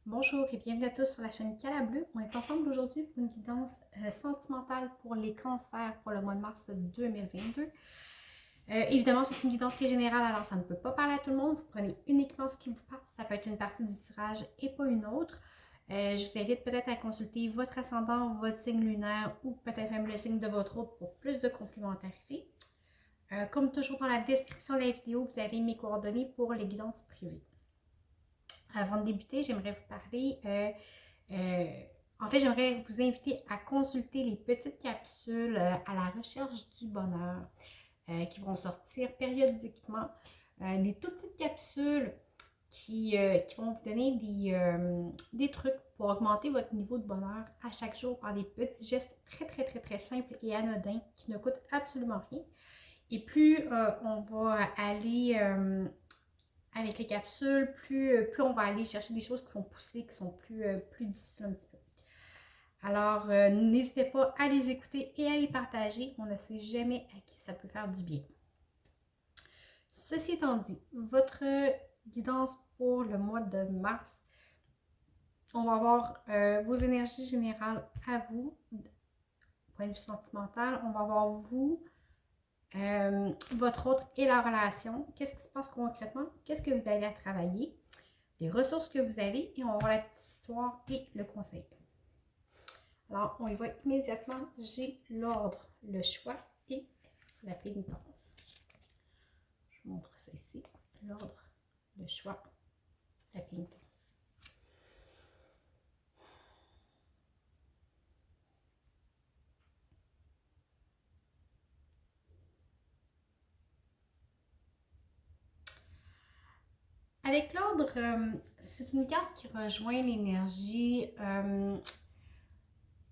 Bonjour et bienvenue à tous sur la chaîne Cala Bleu. On est ensemble aujourd'hui pour une guidance sentimentale pour les cancers pour le mois de mars 2022. Évidemment, c'est une guidance qui est générale, alors ça ne peut pas parler à tout le monde. Vous prenez uniquement ce qui vous parle. Ça peut être une partie du tirage et pas une autre. Je vous invite peut-être à consulter votre ascendant, votre signe lunaire ou peut-être même le signe de votre autre pour plus de complémentarité. Comme toujours dans la description de la vidéo, vous avez mes coordonnées pour les guidances privées. Avant de débuter, j'aimerais vous parler, en fait, j'aimerais vous inviter à consulter les petites capsules à la recherche du bonheur qui vont sortir périodiquement. Des toutes petites capsules qui vont vous donner des trucs pour augmenter votre niveau de bonheur à chaque jour par des petits gestes très simples et anodins qui ne coûtent absolument rien. Et plus on va aller avec les capsules, plus on va aller chercher des choses qui sont poussées, qui sont plus difficiles un petit peu. Alors, n'hésitez pas à les écouter et à les partager. On ne sait jamais à qui ça peut faire du bien. Ceci étant dit, votre guidance pour le mois de mars, on va voir vos énergies générales à vous, point de vue sentimental. On va voir vous, votre autre et la relation. Qu'est-ce qui se passe concrètement? Qu'est-ce que vous avez à travailler? Les ressources que vous avez et on va voir la petite histoire et le conseil. Alors, on y va immédiatement. J'ai l'ordre, le choix et la pénitence. Je vous montre ça ici. L'ordre, le choix, la pénitence. Avec l'ordre, c'est une carte qui rejoint l'énergie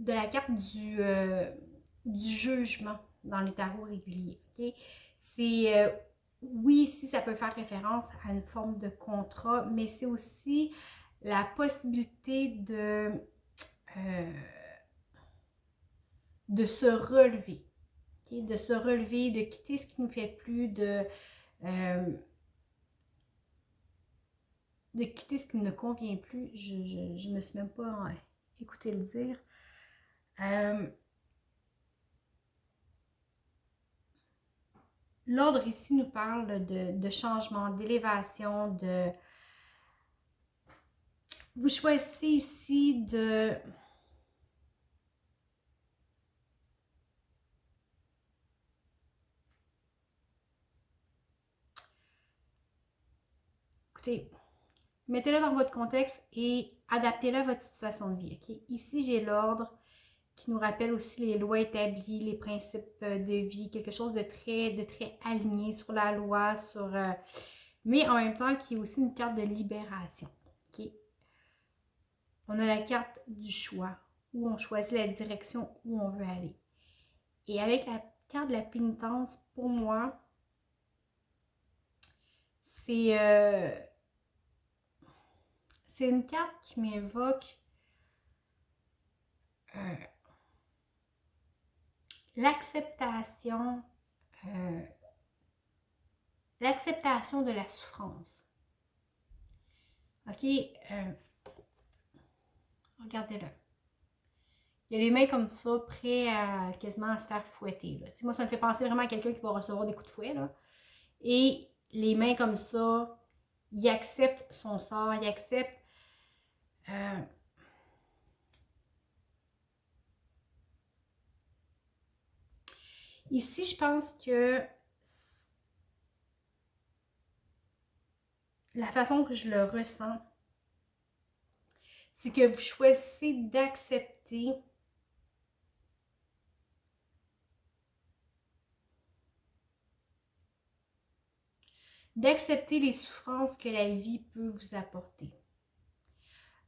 de la carte du jugement dans les tarots réguliers. Okay? C'est, oui, ici, ça peut faire référence à une forme de contrat, mais c'est aussi la possibilité de se relever. Okay? De se relever, de quitter ce qui ne nous fait plus, de quitter ce qui ne convient plus. Je me suis même pas écouté le dire. L'ordre ici nous parle de changement, d'élévation, de... Vous choisissez ici de... Écoutez, mettez-le dans votre contexte et adaptez-le à votre situation de vie. Okay? Ici, j'ai l'ordre qui nous rappelle aussi les lois établies, les principes de vie, quelque chose de très aligné sur la loi, mais en même temps qui est aussi une carte de libération. Okay? On a la carte du choix, où on choisit la direction où on veut aller. Et avec la carte de la pénitence, pour moi, c'est une carte qui m'évoque euh, l'acceptation euh, l'acceptation de la souffrance. Ok, regardez-le. Il y a les mains comme ça, prêts à quasiment à se faire fouetter. Là. Moi, ça me fait penser vraiment à quelqu'un qui va recevoir des coups de fouet. Là. Et les mains comme ça, il accepte son sort, il accepte... Euh, ici, je pense que la façon que je le ressens, c'est que vous choisissez d'accepter les souffrances que la vie peut vous apporter.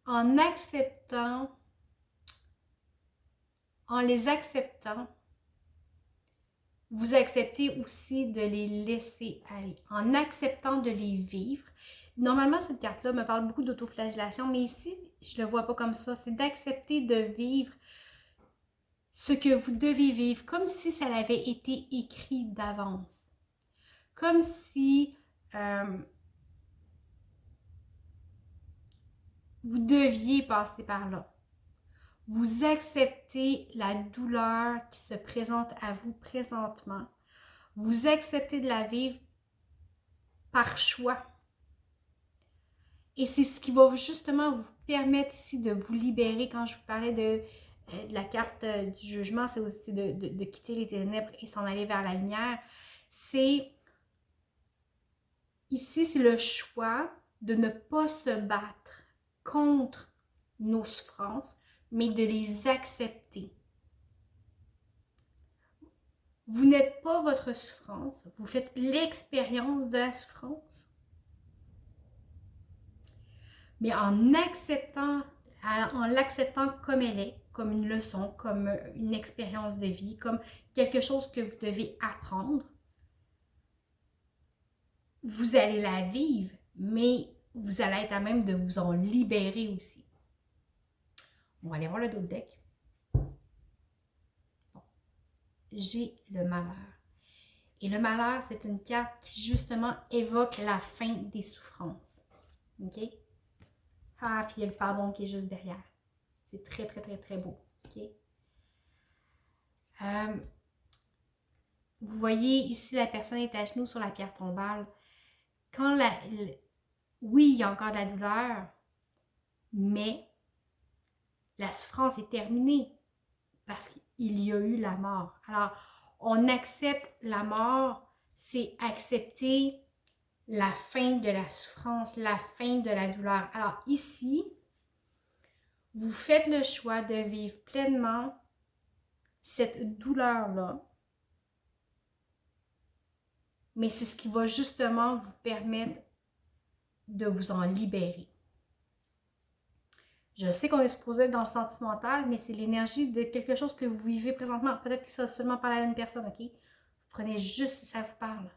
En acceptant, en les acceptant, vous acceptez aussi de les laisser aller. En acceptant de les vivre. Normalement, cette carte-là me parle beaucoup d'autoflagellation, mais ici, je ne le vois pas comme ça. C'est d'accepter de vivre ce que vous devez vivre, comme si ça avait été écrit d'avance. Comme si vous deviez passer par là. Vous acceptez la douleur qui se présente à vous présentement. Vous acceptez de la vivre par choix. Et c'est ce qui va justement vous permettre ici de vous libérer. Quand je vous parlais de la carte du jugement, c'est aussi de quitter les ténèbres et s'en aller vers la lumière. Ici, c'est le choix de ne pas se battre contre nos souffrances, mais de les accepter. Vous n'êtes pas votre souffrance, vous faites l'expérience de la souffrance. Mais en l'acceptant comme elle est, comme une leçon, comme une expérience de vie, comme quelque chose que vous devez apprendre, vous allez la vivre, mais vous allez être à même de vous en libérer aussi. On va aller voir le dos de deck. Bon. J'ai le malheur. Et le malheur, c'est une carte qui justement évoque la fin des souffrances. OK? Ah, puis il y a le pardon qui est juste derrière. C'est très, très, très, très beau. OK? Vous voyez ici, la personne est à genoux sur la pierre tombale. Oui, il y a encore de la douleur, mais la souffrance est terminée parce qu'il y a eu la mort. Alors, on accepte la mort, c'est accepter la fin de la souffrance, la fin de la douleur. Alors ici, vous faites le choix de vivre pleinement cette douleur-là, mais c'est ce qui va justement vous permettre de vous en libérer. Je sais qu'on est supposé être dans le sentimental, mais c'est l'énergie de quelque chose que vous vivez présentement. Peut-être que ça va seulement parler à une personne, OK? Vous prenez juste si ça vous parle.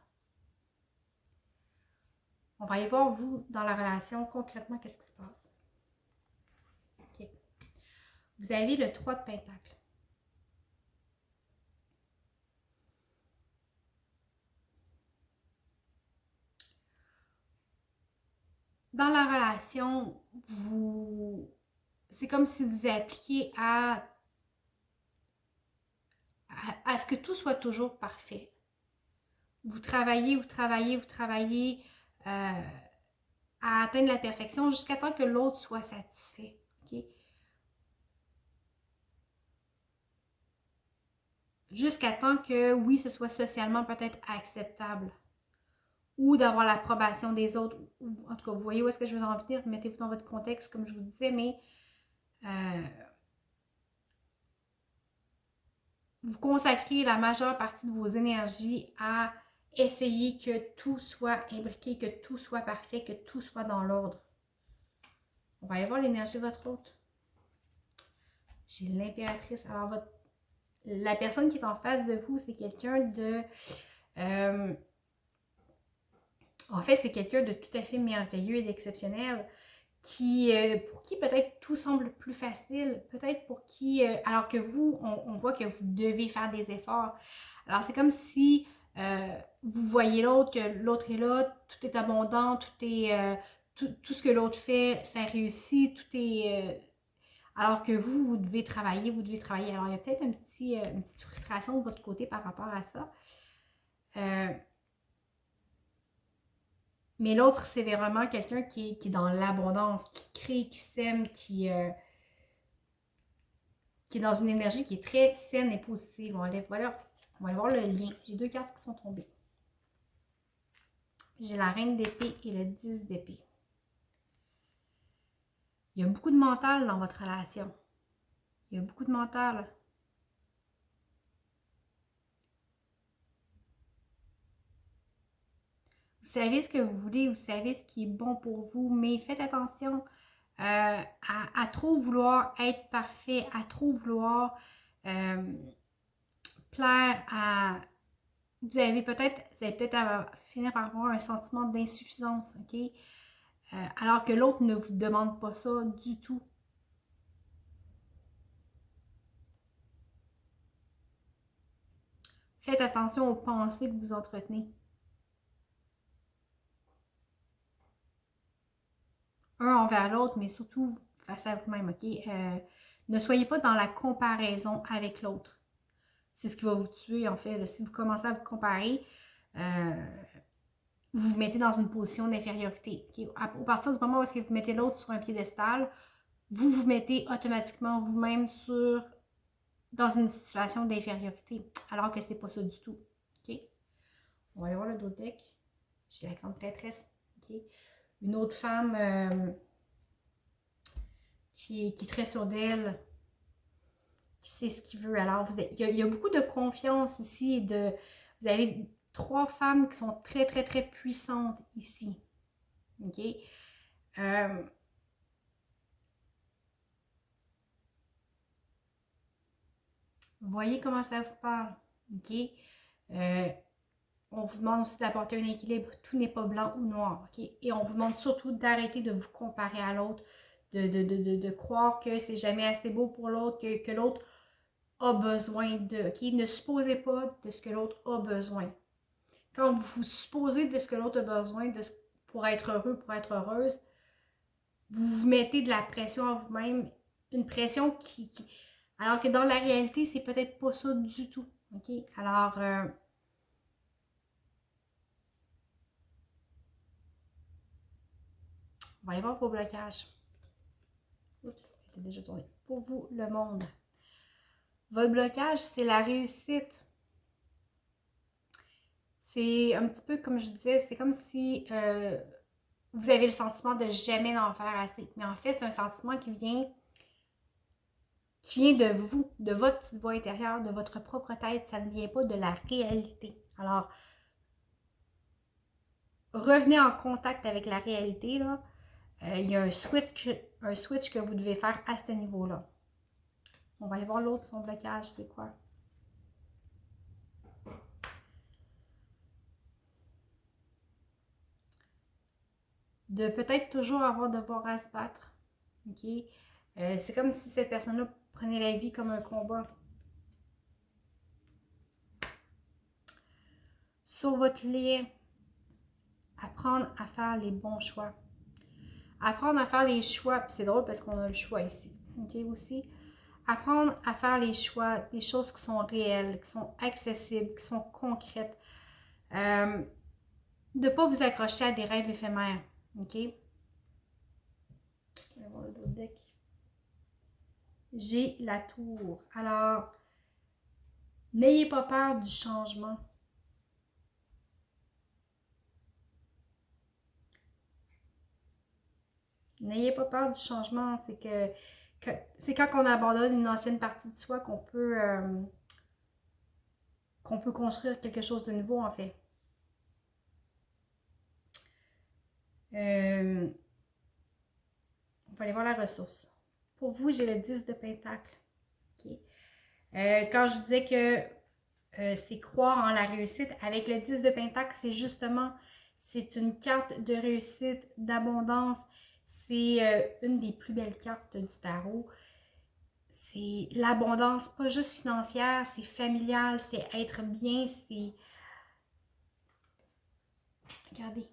On va aller voir, vous, dans la relation, concrètement, qu'est-ce qui se passe. OK. Vous avez le 3 de Pentacle. Dans la relation, c'est comme si vous appliquiez à ce que tout soit toujours parfait. Vous travaillez à atteindre la perfection jusqu'à temps que l'autre soit satisfait. Okay? Jusqu'à temps que, oui, ce soit socialement peut-être acceptable. Ou d'avoir l'approbation des autres. En tout cas, vous voyez où est-ce que je veux en venir. Mettez-vous dans votre contexte, comme je vous disais, mais vous consacrez la majeure partie de vos énergies à essayer que tout soit imbriqué, que tout soit parfait, que tout soit dans l'ordre. On va aller voir l'énergie de votre hôte. J'ai l'impératrice. Alors, la personne qui est en face de vous, c'est quelqu'un de... en fait, c'est quelqu'un de tout à fait merveilleux et d'exceptionnel. Pour qui peut-être tout semble plus facile, peut-être pour qui, alors que vous, on voit que vous devez faire des efforts. Alors c'est comme si vous voyez l'autre, que l'autre est là, tout est abondant, tout ce que l'autre fait, ça réussit, tout est... alors que vous devez travailler, Alors il y a peut-être une petite frustration de votre côté par rapport à ça. Mais l'autre, c'est vraiment quelqu'un qui est dans l'abondance, qui crée, qui sème, qui est dans une énergie qui est très saine et positive. On va aller voir le lien. J'ai 2 cartes qui sont tombées. J'ai la reine d'épée et le 10 d'épée. Il y a beaucoup de mental dans votre relation. Il y a beaucoup de mental. Vous savez ce que vous voulez, vous savez ce qui est bon pour vous, mais faites attention à trop vouloir être parfait, à trop vouloir plaire à... Vous allez peut-être à finir par avoir un sentiment d'insuffisance, OK? Alors que l'autre ne vous demande pas ça du tout. Faites attention aux pensées que vous entretenez. un envers l'autre, mais surtout face à vous-même, OK? Ne soyez pas dans la comparaison avec l'autre. C'est ce qui va vous tuer, en fait. Là. Si vous commencez à vous comparer, vous vous mettez dans une position d'infériorité. Okay? Au partir du moment où est-ce que vous mettez l'autre sur un piédestal, vous vous mettez automatiquement vous-même dans une situation d'infériorité, alors que c'est pas ça du tout. OK? On va aller voir le dos deck. J'ai la grande prêtresse. OK? Une autre femme qui est très sûre d'elle, qui sait ce qu'il veut. Alors, il y a beaucoup de confiance ici. Vous avez 3 femmes qui sont très, très, très puissantes ici. OK? Vous voyez comment ça vous parle. OK? On vous demande aussi d'apporter un équilibre. Tout n'est pas blanc ou noir. OK? Et on vous demande surtout d'arrêter de vous comparer à l'autre, de croire que c'est jamais assez beau pour l'autre, que l'autre a besoin de. OK? Ne supposez pas de ce que l'autre a besoin. Quand vous supposez de ce que l'autre a besoin pour être heureux, pour être heureuse, vous vous mettez de la pression à vous-même, une pression alors que dans la réalité, c'est peut-être pas ça du tout. OK? Alors, on va aller voir vos blocages. Oups, c'était déjà tourné. Pour vous, le monde. Votre blocage, c'est la réussite. C'est un petit peu comme je disais, c'est comme si vous avez le sentiment de jamais en faire assez. Mais en fait, c'est un sentiment qui vient de vous, de votre petite voix intérieure, de votre propre tête. Ça ne vient pas de la réalité. Alors, revenez en contact avec la réalité, là. Il y a un switch que vous devez faire à ce niveau-là. On va aller voir l'autre, son blocage, c'est quoi? De peut-être toujours avoir devoir à se battre. OK? C'est comme si cette personne-là prenait la vie comme un combat. Sur votre lien, apprendre à faire les bons choix. Apprendre à faire les choix, puis c'est drôle parce qu'on a le choix ici. OK, aussi? Apprendre à faire les choix, des choses qui sont réelles, qui sont accessibles, qui sont concrètes. De ne pas vous accrocher à des rêves éphémères. OK? On va voir le d'autres deck. J'ai la tour. Alors, n'ayez pas peur du changement. N'ayez pas peur du changement. C'est quand on abandonne une ancienne partie de soi qu'on peut construire quelque chose de nouveau, en fait. On va aller voir la ressource. Pour vous, j'ai le 10 de Pentacle. Okay. Quand je disais que c'est croire en la réussite, avec le 10 de Pentacle, c'est une carte de réussite, d'abondance. C'est une des plus belles cartes du tarot. C'est l'abondance, pas juste financière, c'est familial, c'est être bien, c'est... Regardez,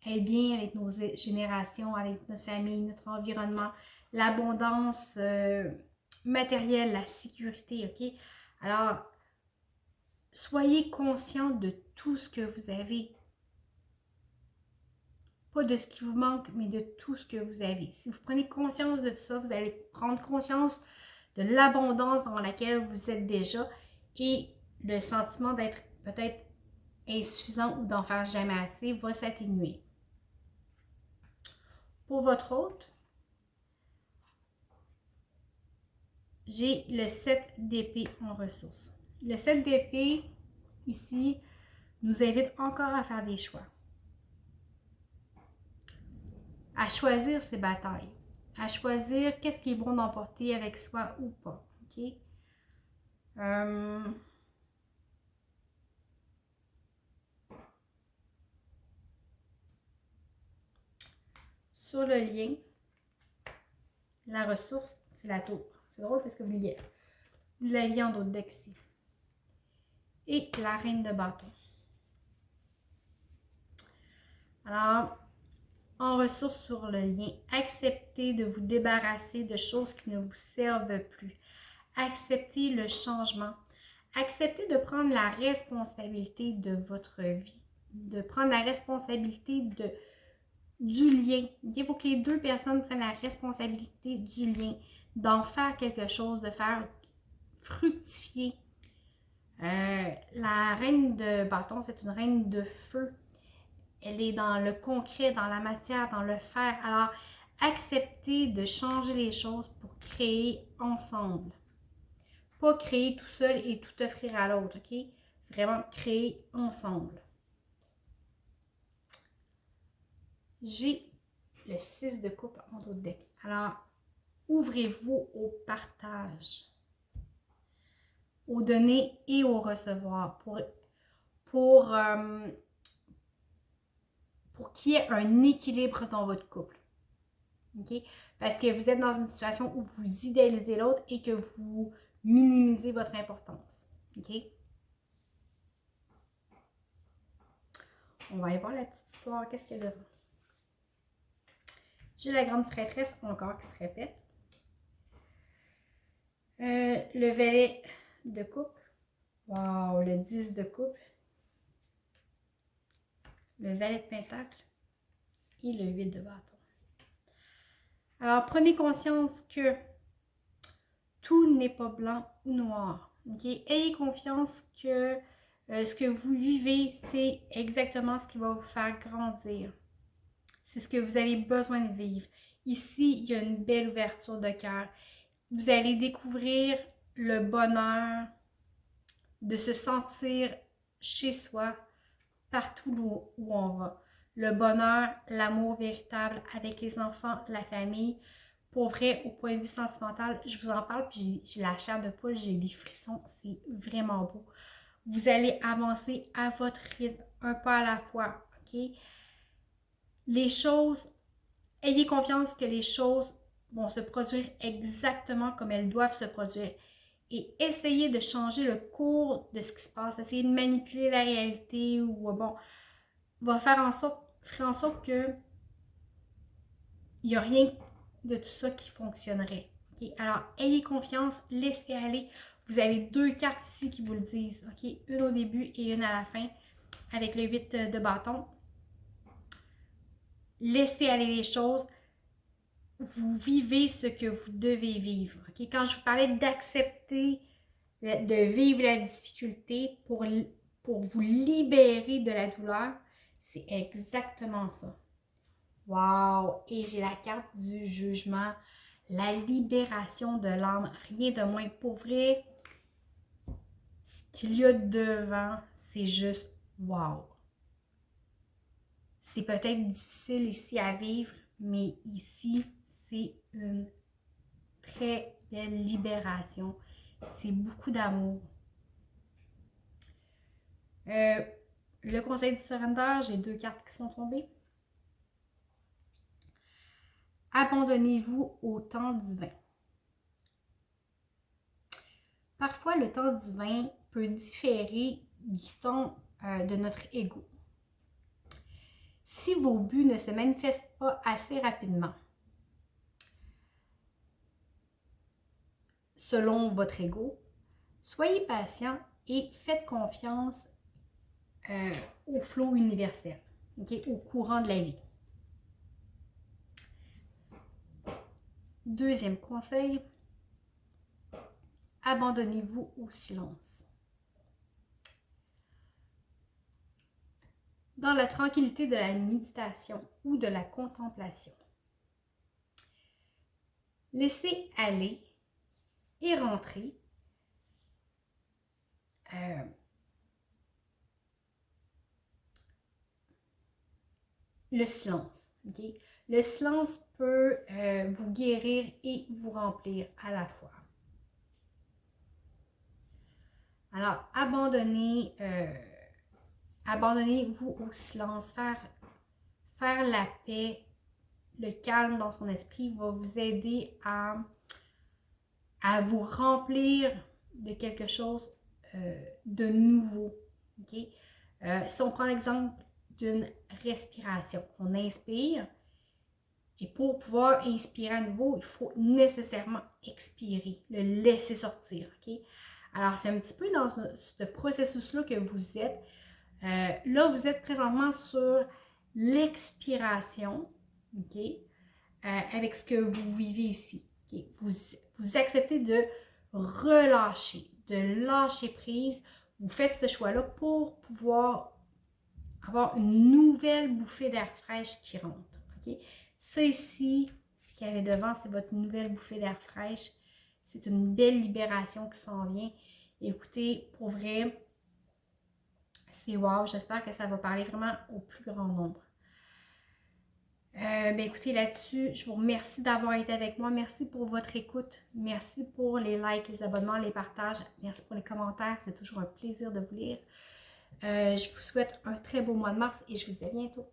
être bien avec nos générations, avec notre famille, notre environnement, l'abondance matérielle, la sécurité, OK? Alors, soyez conscient de tout ce que vous avez. Pas de ce qui vous manque, mais de tout ce que vous avez. Si vous prenez conscience de tout ça, vous allez prendre conscience de l'abondance dans laquelle vous êtes déjà et le sentiment d'être peut-être insuffisant ou d'en faire jamais assez va s'atténuer. Pour votre hôte, j'ai le 7 d'épée en ressources. Le 7 d'épée, ici, nous invite encore à faire des choix. À choisir ses batailles. À choisir qu'est-ce qui est bon d'emporter avec soi ou pas. OK? Sur le lien, la ressource, c'est la tour. C'est drôle parce que vous l'aviez en d'autres decks ici. Et la reine de bâton. Alors, en ressources sur le lien. Acceptez de vous débarrasser de choses qui ne vous servent plus. Acceptez le changement. Acceptez de prendre la responsabilité de votre vie, de prendre la responsabilité du lien. Il faut que les deux personnes prennent la responsabilité du lien, d'en faire quelque chose, de faire fructifier. La reine de bâton, c'est une reine de feu. Elle est dans le concret, dans la matière, dans le faire. Alors, acceptez de changer les choses pour créer ensemble. Pas créer tout seul et tout offrir à l'autre, OK? Vraiment créer ensemble. J'ai le 6 de coupe en dos de deck. Alors, ouvrez-vous au partage, au donner et au recevoir pour qu'il y ait un équilibre dans votre couple. OK? Parce que vous êtes dans une situation où vous idéalisez l'autre et que vous minimisez votre importance. OK? On va aller voir la petite histoire. Qu'est-ce qu'il y a devant? J'ai la grande prêtresse encore qui se répète. Le valet de coupe. Wow, le 10 de coupe. Le valet de pentacle. Et le 8 de bâton. Alors, prenez conscience que tout n'est pas blanc ou noir. Okay? Ayez confiance que ce que vous vivez, c'est exactement ce qui va vous faire grandir. C'est ce que vous avez besoin de vivre. Ici, il y a une belle ouverture de cœur. Vous allez découvrir le bonheur de se sentir chez soi, partout où on va. Le bonheur, l'amour véritable avec les enfants, la famille. Pour vrai, au point de vue sentimental, je vous en parle, puis j'ai la chair de poule, j'ai des frissons, c'est vraiment beau. Vous allez avancer à votre rythme, un pas à la fois, OK? Les choses, ayez confiance que les choses vont se produire exactement comme elles doivent se produire. Et essayez de changer le cours de ce qui se passe. Essayez de manipuler la réalité ou, bon, va faire en sorte que il n'y a rien de tout ça qui fonctionnerait. Okay? Alors, ayez confiance, laissez aller. Vous avez deux cartes ici qui vous le disent. Okay? Une au début et une à la fin avec le 8 de bâton. Laissez aller les choses. Vous vivez ce que vous devez vivre. Okay? Quand je vous parlais d'accepter, de vivre la difficulté pour vous libérer de la douleur, c'est exactement ça. Wow! Et j'ai la carte du jugement, la libération de l'âme, rien de moins. Pour vrai, ce qu'il y a devant, c'est juste wow! C'est peut-être difficile ici à vivre, mais ici, c'est une très belle libération. C'est beaucoup d'amour. Le conseil du surrender, j'ai deux cartes qui sont tombées. Abandonnez-vous au temps divin. Parfois, le temps divin peut différer du temps de notre ego. Si vos buts ne se manifestent pas assez rapidement, selon votre ego, soyez patient et faites confiance au flot universel, okay, au courant de la vie. Deuxième conseil, abandonnez-vous au silence. Dans la tranquillité de la méditation ou de la contemplation, laissez aller et rentrer le silence. Okay? Le silence peut vous guérir et vous remplir à la fois. Alors, abandonnez-vous au silence. Faire la paix, le calme dans son esprit va vous aider à vous remplir de quelque chose de nouveau. Okay? Si on prend l'exemple d'une respiration, on inspire Et pour pouvoir inspirer à nouveau, il faut nécessairement expirer, le laisser sortir, ok? Alors, c'est un petit peu dans ce processus-là que vous êtes. Là, vous êtes présentement sur l'expiration, ok? Avec ce que vous vivez ici. Okay? Vous acceptez de relâcher, de lâcher prise. Vous faites ce choix-là pour pouvoir avoir une nouvelle bouffée d'air fraîche qui rentre. Okay? Ça ici, ce qu'il y avait devant, c'est votre nouvelle bouffée d'air fraîche. C'est une belle libération qui s'en vient. Écoutez, pour vrai, c'est wow. J'espère que ça va parler vraiment au plus grand nombre. Ben écoutez, là-dessus, je vous remercie d'avoir été avec moi. Merci pour votre écoute. Merci pour les likes, les abonnements, les partages. Merci pour les commentaires. C'est toujours un plaisir de vous lire. Je vous souhaite un très beau mois de mars et je vous dis à bientôt.